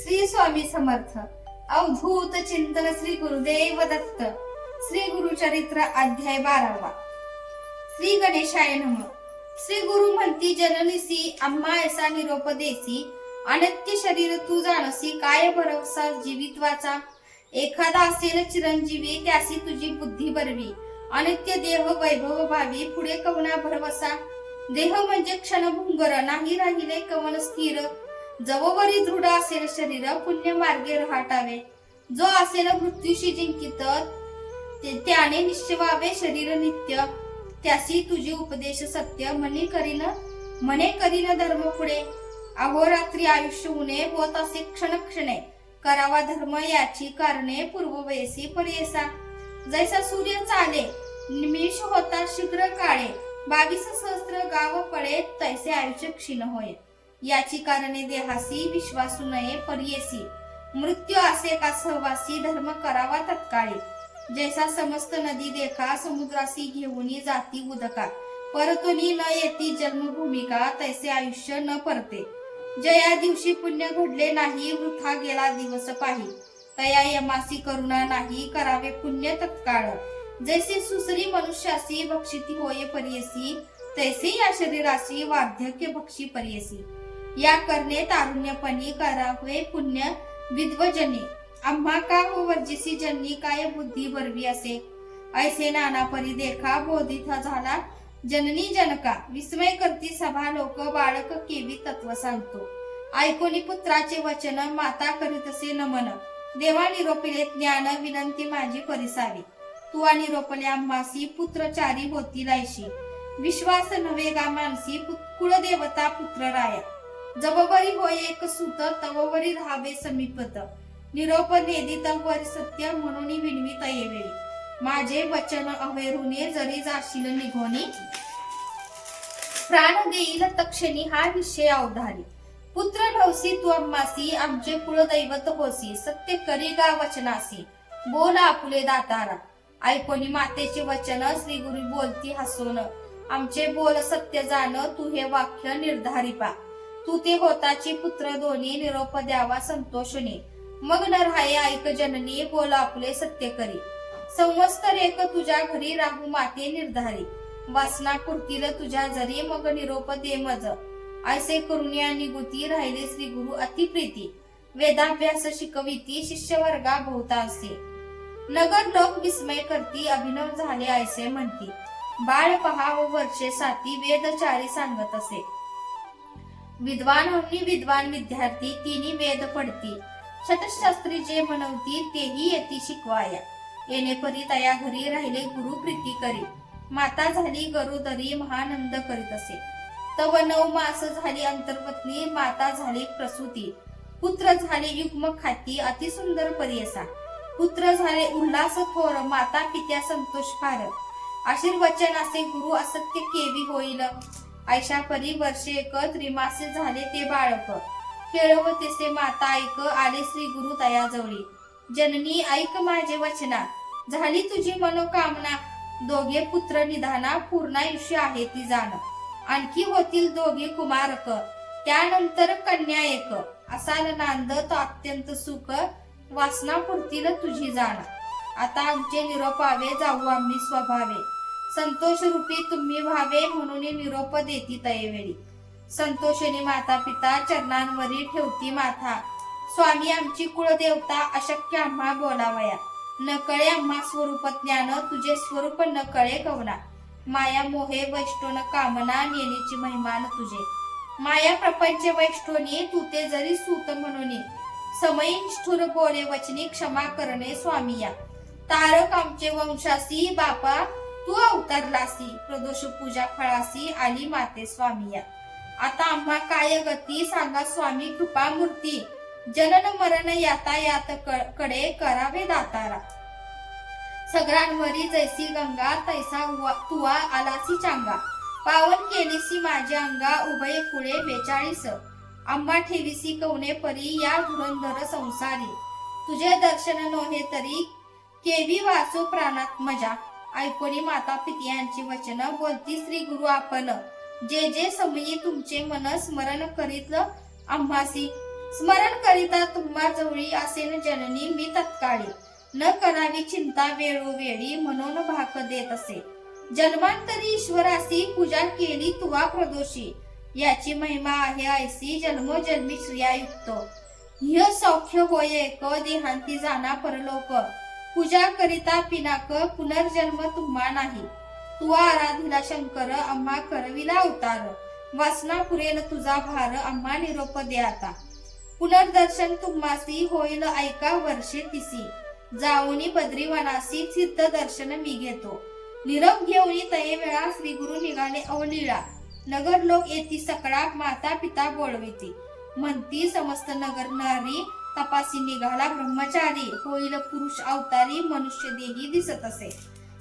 श्री स्वामी समर्थ अवधूत चिंतन श्री गुरुदेव दत्त श्री गुरुचरित्र अध्याय 12वा श्री गणेशाय नमः। श्री गुरु म्हणती जननीसी आम्हा ऐसा निरोप देसी अनित्य शरीर तू जाणसी काय भरवसा जीवित्वाचा एखादा असेल चिरंजीवी त्यासी तुझी बुद्धी बरवी अनित्य देह वैभव भावी पुढे कवना भरवसा देह म्हणजे क्षणभंगर नाही राहिले कवन स्थिर जववरी दृढ असेल शरीर पुण्य मार्गे रहाटावे जो असेल मृत्यूशी जिंकित त्याने निश्चवावे शरीर नित्य त्यासी तुझी उपदेश सत्य म्हणे करीन धर्म पुढे अहोरात्री आयुष्य उणे होत असे क्षण क्षणे करावा धर्म याची कारणे पूर्ववयसी पर्येसा जैसा सूर्य चाले निमिष होता शीघ्र काळे 22 सहस्त्र गाव पडे तैसे आयुष्य क्षीण होय याची कारणे देहासी विश्वासू नये पर्येसी मृत्यू असे का सहवासी धर्म करावा तत्काळी जैसा समस्त नदी देखा समुद्रासी घेऊनी जाती उदका परतोनी न येती जन्मभूमिका तैसे आयुष्य न परते जया दिवशी पुण्य घडले नाही वृथा गेला दिवस पाही तया यमासी करुणा नाही करावे पुण्य तत्काळ जैसे सुसरी मनुष्यासी भक्षिती होय पर्येसी तैसे या शरीरासी वार्धक्य भक्षी पर्येसी या करणे तारुण्यपणी करावे पुण्य विद्वजनी आम्हा का हो वर्जिसी जन्नी काय बुद्धी बरवी असे ऐसे नाना परी देखा बोधित झाला जननी जनका विस्मय करती सभा लोक बाळक केवी तत्व सांगतो ऐकोनी पुत्राचे वचन माता करीतसे नमन देवा निरोपिले ज्ञान विनंती माझी परिसावी तू निरोपले आम्हासी पुत्रचारी होती लायशी विश्वास नवे गा मानसी कुळदेवता पुत्र राया जबवरी होय एक सुत तववरी राहावे समीपत निरोप नेदित वर सत्य म्हणून विनवित येवेळी माझे वचन अवेरुने जरी जाशील निघोनी प्राण देईल तक्षणी हा विषय अवधारी पुत्र नवसी तू अम्मासी आमचे कुळदैवत होसी सत्य करी गा वचनासी बोल आपुले दातारा ऐकोनी मातेचे वचन श्री गुरु बोलती हसून आमचे बोल सत्य जाण तू हे वाक्य निर्धारी पा तू ते होताची पुत्र दोन्ही निरोप द्यावा संतोषने मग न राहे ऐक जननी बोल आपले सत्य करी संवत्सर एक तुझ्या घरी राहू माते निर्धारी वासना पुरतील तुझ्या जरी मग निरोप दे मज ऐसे करून या निगुती राहिले श्री गुरु अतिप्रीती वेदाभ्यास शिकविती शिष्य वर्गा बहुता असे नगर लोक विस्मय करती अभिनव झाले ऐसे म्हणती बाळ पहा व वर्षे साती वेदचारी सांगत असे विद्वान हमी विद्वान विद्यार्थी तिन्ही वेद पडती शतशास्त्री जे म्हणवती तेही येती शिकवाया येणेपरी तया घरी राहिले गुरु प्रीती करी माता झाली गरोदरी महानंद करीत असे तव 9 मास झाली अंतर्पत्नी माता झाली प्रसूती पुत्र झाले युग्म खाती अतिसुंदर पर्यसा पुत्र झाले उल्हास थोर माता पित्या संतोष फार आशीर्वचन असे गुरु असत्य केवी होईल ऐशा परी वर्षे एक त्रिमासे झाले ते बाळक खेळवतेसे माता ऐक आले श्री गुरु तया जवळी जननी ऐक माझे वचना झाली तुझी मनोकामना दोघे पुत्र निधाना पूर्णायुष्य आहे ती जाण आणखी होतील दोघे कुमारक त्यानंतर कन्या एक असाल नांद तो अत्यंत सुख वासना पुरतील तुझी जाण आता आमचे निरोपावे जाऊ आम्ही स्वभावे संतोष रूपी तुम्ही व्हावे म्हणून निरोप देती तयवेळी संतोषिनी माता पिता चरणांवरी ठेवती माथा स्वामी आमची कुळदेवता अशक्य आम्हा बोलावया न कळे आम्हा स्वरूप ज्ञान तुझे स्वरूप न कळे कवना माया मोहे वैष्णव कामना नेण्याची महिमान तुझे माया प्रपंच वैष्णवनी तू ते जरी सूत म्हणून समयी निष्ठुर बोले वचनी क्षमा करणे स्वामिया तारक आमचे वंशासी बापा तू अवतरलासी प्रदोष पूजा फळासी आली माते स्वामिया आता आम्हा काय गती सांगा स्वामी कृपा मूर्ती जनन मरण यातायात कडे करावे दातारा सगळ्यांवरी जैसी गंगा तैसा तुवा आलासी चांगा पावन केलीसी माझ्या अंगा उभय कुळे 42 आम्हा ठेवीसी कवने परी या धुरंधर संसारी तुझे दर्शन नोहे तरी केवी वाचो प्राणात मजा ऐकोनी माता पित्यांची वचन बोलती श्री गुरु आपण जे जे समयी तुमचे मन स्मरण करीत आम्हासी स्मरण करिता तुम्हा जवळी असेन जननी मी तत्काळी, न करावी चिंता वेळोवेळी म्हणून भाक देत असे. जन्मांतरी ईश्वरासी पूजा केली तुवा प्रदोषी, याची महिमा आहे ऐसी जन्मोजन्मी श्रियायुक्त. ह्य सौख्य होय एक देहांती जाना परलोक, पूजा करिता पिनाक पुनर्जन्म तुम्हा नाही. तुवा आराधिला शंकर आम्हा करविला अवतार, वासना पुरेल तुझा भार आम्हा निरोप दे आता. पुनर्दर्शन तुम्हासी होईल ऐका वर्षे तिसी, जाऊनी बद्रीवनासी सिद्ध दर्शन मी घेतो. निरोप घेऊनी तये वेळा श्री गुरु निघाले अवलीळा, नगर लोक येती सकळा माता पिता बोलविती. म्हणती समस्त नगर नारी तपासी निघाला ब्रह्मचारी, होईल पुरुष अवतारी मनुष्य देही दिसत असे.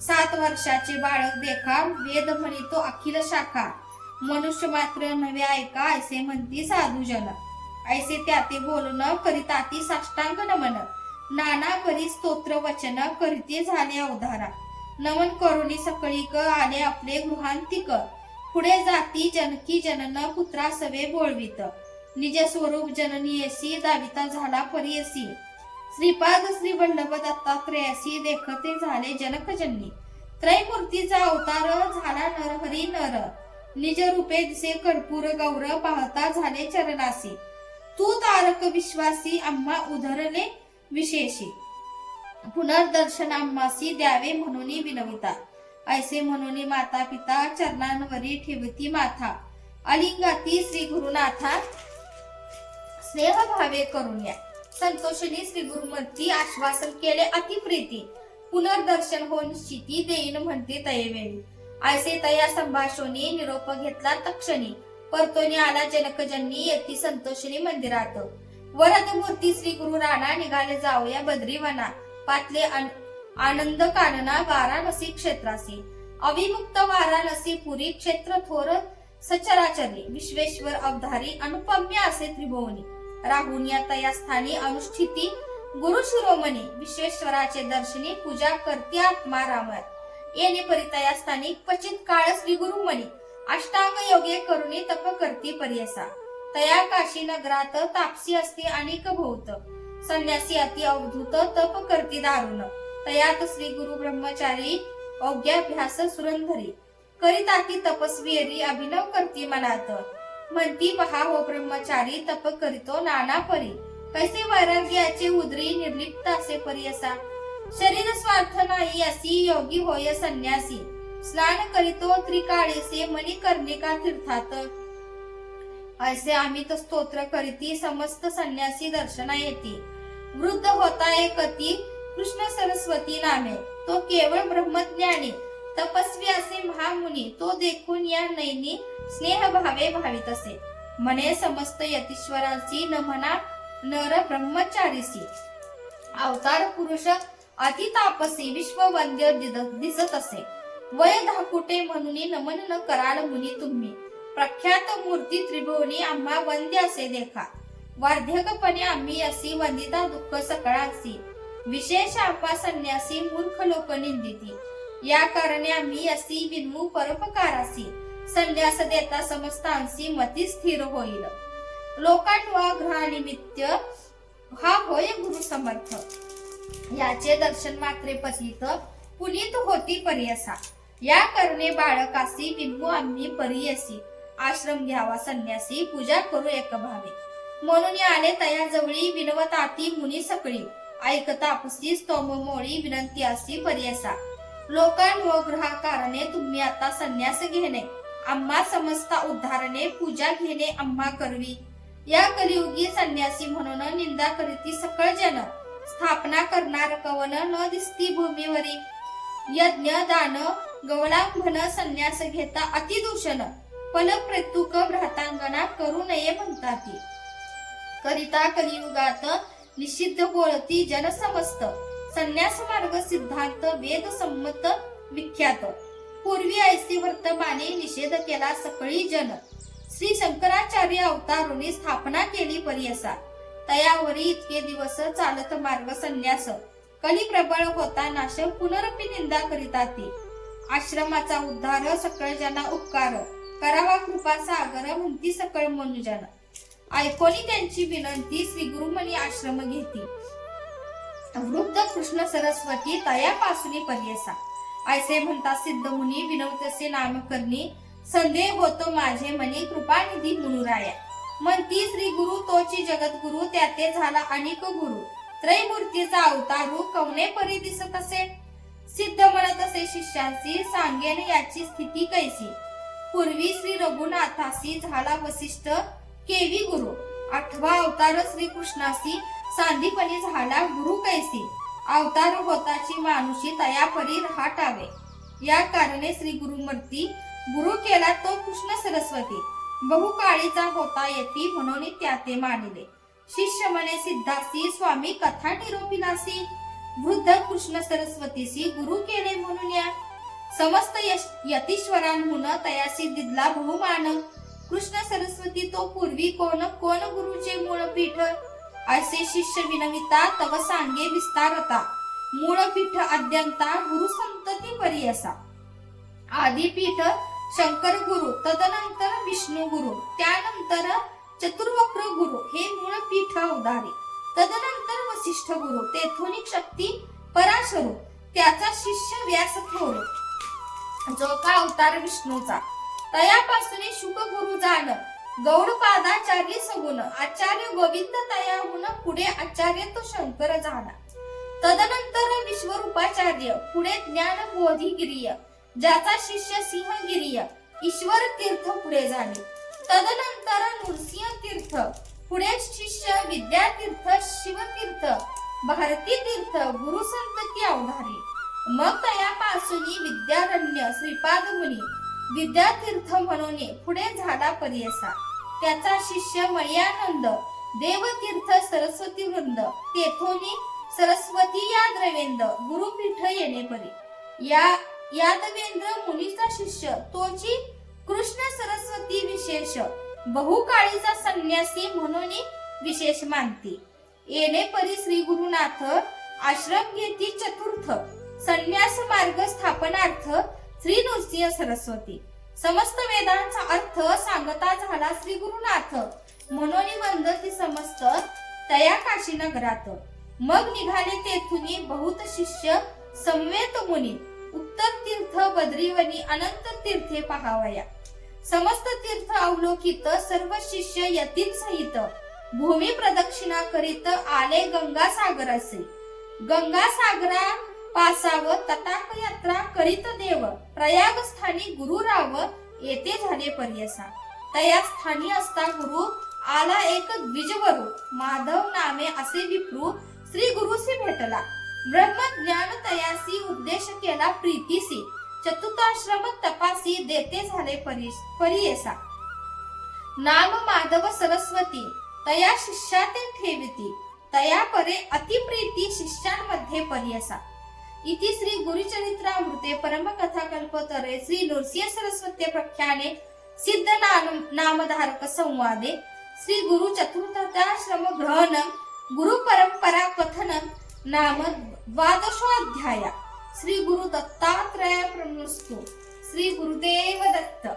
7 वर्षाचे बाळक देखा वेद म्हणितो अखिल शाखा, मनुष्य मात्र नव्हे ऐका ऐसे म्हणती साधुजन. ऐसे त्याते बोलून करिताती साष्टांग नमन, नाना परी स्तोत्र वचन करीते झाले अवधारा. नमन करुणी सकळीक आले आपले गृहांतिक, पुढे जाती जनकी जनन पुत्रा सवे बोलवित. निज स्वरूप जननीयसी दाविता झाला परियसी, श्रीपाद श्री वल्लभ दत्तात्रेयसी देखते झाले जनकजननी. त्रैमूर्तीचा अवतार झाला नरहरी नर, निज रूपे दिसे कर्पूर गौर पाहता झाले चरणासी. तू तारक विश्वासी आम्हा उधरले विशेषी, पुनर्दर्शन आम्हासी द्यावे म्हणून विनविता. ऐसे म्हणून माता पिता चरणांवरी ठेवती माथा, अलिंगाती श्री गुरुनाथा स्नेह भावे करून या. संतोषिनी श्री गुरुमूर्ती आश्वासन केले अतिप्रीती, पुनर्दर्शन हो निश्चिती देईन म्हणते तयेवेळी. ऐसे तया संभाषणी निरोप घेतला तक्षणी, परतोनी आला जनकजननी येती संतोषिनी मंदिरात. वरद मूर्ती श्री गुरु राणा निघाले जाऊया बद्रीवना, पातले आनंद कानना वाराणसी क्षेत्रासी. अविमुक्त वाराणसी पुरी क्षेत्र थोर सचराचरी, विश्वेश्वर अवधारी अनुपम्य असे त्रिभुवनी. राहुन या तया स्थानी अनुष्ठिती गुरु शिरोमणी, विश्वेश्वराचे दर्शनी पूजा करते आत्मा राम. येणे परितया स्थानी क्वचित काळ श्री गुरुमणी, अष्टांग योगे करुणी तप करती परियसा. तया काशी नगरात तापसी असते अनेक भूत, संन्यासी अति अवधूत तप करती दारुण. तयात श्री गुरु ब्रह्मचारी औग्याभ्यास सुरंधरी, करिताती तपस्वीरी अभिनव करती मनात. म्हणती पहा हो ब्रह्मचारी तप करीतो नाना परी, कैसे वैराग्याचे उदरी निर्लिप्त असे परियसा. शरीर स्वार्थ नाही असी योगी होय संन्यासी, स्नान करीतो त्रिकाळेसे मणिकर्णिका तीर्थात. ऐसे आम्ही तो स्तोत्र करीती समस्त संन्यासी दर्शना येती. वृद्ध होता एकती कृष्ण सरस्वती नामे, तो केवळ ब्रह्मज्ञानी तपस्वी असे महामुनी. तो देखून या नैनी स्नेह भावे भावित असे. म्हणे समस्त यतीश्वरांची न म्हणा नर ब्रह्मचारीसी. अवतार पुरुष अति तापसी विश्ववंद्य दिसत असे. वय धाकुटे म्हणून नमन न कराल मुनी तुम्ही, प्रख्यात मूर्ती त्रिभुवनी आम्हा वंद्य असे देखा. वार्धक्यपणे आम्ही असी वंदिता दुःख सकळांसी, विशेष आम्हा संन्यासी मूर्ख लोक निंदिती. या कारणे आम्ही असी विनमू परोपकारासी, संन्यास देता समस्तांसी मती स्थिर होईल. लोकांवा ग्रहानिमित्त हा होय गुरु समर्थ, याचे दर्शन मात्रे पतित पुनीत होती परियसा. या कारणे बाळकासी विनमू आम्ही परियसी, आश्रम घ्यावा संन्यासी पूजा करू एक भावे. म्हणून आले तया जवळी विनवताती मुनी सकळी, ऐकता पुसी स्तोम मोळी विनंती असी परियसा. लोकांव ग्रहा कारणे तुम्ही आता संन्यास घेणे, आम्हा समस्ता उद्धारणे पूजा घेणे आम्हा करवी. या कलियुगी संन्यासी म्हणून निंदा करीती सकळ जन, स्थापना करणार कवन न दिसती भूमीवरी. यज्ञ दान गवळांभन संन्यास घेता अतिदूषण, फलप्रतुक भ्रातांगणा करू नये म्हणताती. करिता कलियुगात निषिद्ध बोलती जन समस्त, संन्यास मार्ग सिद्धांत वेद संमत विख्यात. पूर्वी ऐसी वर्तमाने निषेध केला सकळी जन, श्री शंकराचार्य अवतारुनी स्थापना केली परियसा. तयावरी इतके दिवस चालत मार्ग संन्यास, कली प्रबळ होता नाश पुनरपी निंदा करिता ती. आश्रमाचा उद्धार सकळ जना उपकार, करावा कृपा सागर म्हणती सकळ मनुजन. ऐकोनी त्यांची विनंती श्री गुरुमुनी आश्रम घेती. वृद्ध कृष्ण सरस्वती तयापासून पर्यसा. ऐसे म्हणता सिद्ध मुनी विनवतसे नाम करणी. संदेह होतो माझे मनी कृपानिधी मुनुराया. म्हणती श्री गुरु तोची जगद्गुरु त्याते झाला अनेक गुरु. त्रैमूर्तीचा अवतारू कवने परी दिसत असे. सिद्ध म्हणत असे शिष्यासी सांगेन याची स्थिती कैसी. पूर्वी श्री रघुनाथासी झाला वसिष्ठ केवी गुरु. आठवा अवतार श्री कृष्णासी सांदीपणी झाला गुरु कैसी. अवतार होताची मानुषी तयापरी राहटावे. या कारणे श्री गुरुमूर्ती गुरु केला तो कृष्ण सरस्वती. बहुकाळीचा होता यती म्हणून त्याते मानिले. शिष्य म्हणे सिद्धासी स्वामी कथा निरोपिलासी. वृद्ध कृष्ण सरस्वतीसी गुरु केले म्हणून या. समस्त यतीश्वरांहून तयासी दिदला बहुमान. कृष्ण सरस्वती तो पूर्वी कोण कोण गुरुचे मूळ पीठ. असे शिष्य विनविता तव सांगे विस्तारता. मूळ पीठ अद्यंता गुरु संतती परियसा. आदी पीठ शंकर गुरु तदनंतर विष्णू गुरु त्यानंतर चतुर्वक्र गुरु हे मूळ पीठ उदारे. तदनंतर वसिष्ठ गुरु तेथून शक्ती पराशरू त्याचा शिष्य व्यास थोर. जो का अवतार विष्णूचा. तयापासून शुक गुरु जाण. गौडपादाचार्य सगुण. आचार्य गोविंद तयाहून पुढे आचार्य तो शंकर झाला. तदनंतर विश्वरूपाचार्य पुढे ज्ञान बोधिगिरीय ज्याचा शिष्य सिंहगिरीय ईश्वर तीर्थ पुढे झाले. तदनंतर नृसिंह तीर्थ पुढे शिष्य विद्यातीर्थ शिवतीर्थ भारती तीर्थ गुरु संतती अवधारी. मग तयापासून विद्यारण्य श्रीपाद मुनी विद्यातीर्थ म्हणून पुढे झाला पर्यसा. त्याचा शिष्य मयानंद देवतीर्थ सरस्वती वृंद तेथून सरस्वती या द्रवेंद्र गुरुपीठ येणे परी. या यादवेंद्र मुनीचा शिष्य तोची कृष्ण सरस्वती विशेष. बहुकाळीचा संन्यासी म्हणून विशेष मानती. येणे परी श्री गुरुनाथ आश्रम घेती चतुर्थ. संन्यास मार्ग स्थापनार्थ श्री नृसिंह सरस्वती. समस्त वेदांचा अर्थ सांगता झाला श्री गुरुनाथ. म्हणून वंदती समस्त तया काशी नगरात. मग निघाले तेथून बहुत शिष्य संवेत मुनी. उत्तर तीर्थ बद्रीवनी अनंत तीर्थे पहावया. समस्त तीर्थ अवलोकित सर्व शिष्य यतीन सहित. भूमी प्रदक्षिणा करीत आले गंगा सागरासे. गंगा सागरा पासाव तटाक यात्रा करीत देव. प्रयाग स्थानी गुरु राव येथे झाले पर्यसा. तया स्थानी असता गुरु आला एक द्विजवरू. माधव नामे असे विप्रू श्री गुरुसी भेटला. ब्रह्मज्ञान तयासी उपदेश केला प्रीतीसी. चतुर्थाश्रम तपासी देते झाले परियसा. नाम माधव सरस्वती तया शिष्या ते ठेविती. तया परे अतिप्रीती शिष्यांमध्ये पर्यसा. इति श्री गुरुचरित्रामृते परमकथा कल्पतरे श्री नृसिंह सरस्वती प्रख्याने सिद्ध नामधारक संवादे श्री गुरु चतुर्थाश्रम ग्रहणम गुरु परंपरा कथनम नाम द्वादशोऽध्याय. श्री गुरु दत्तात्रेय प्रणमस्तु. श्री गुरुदेव दत्त.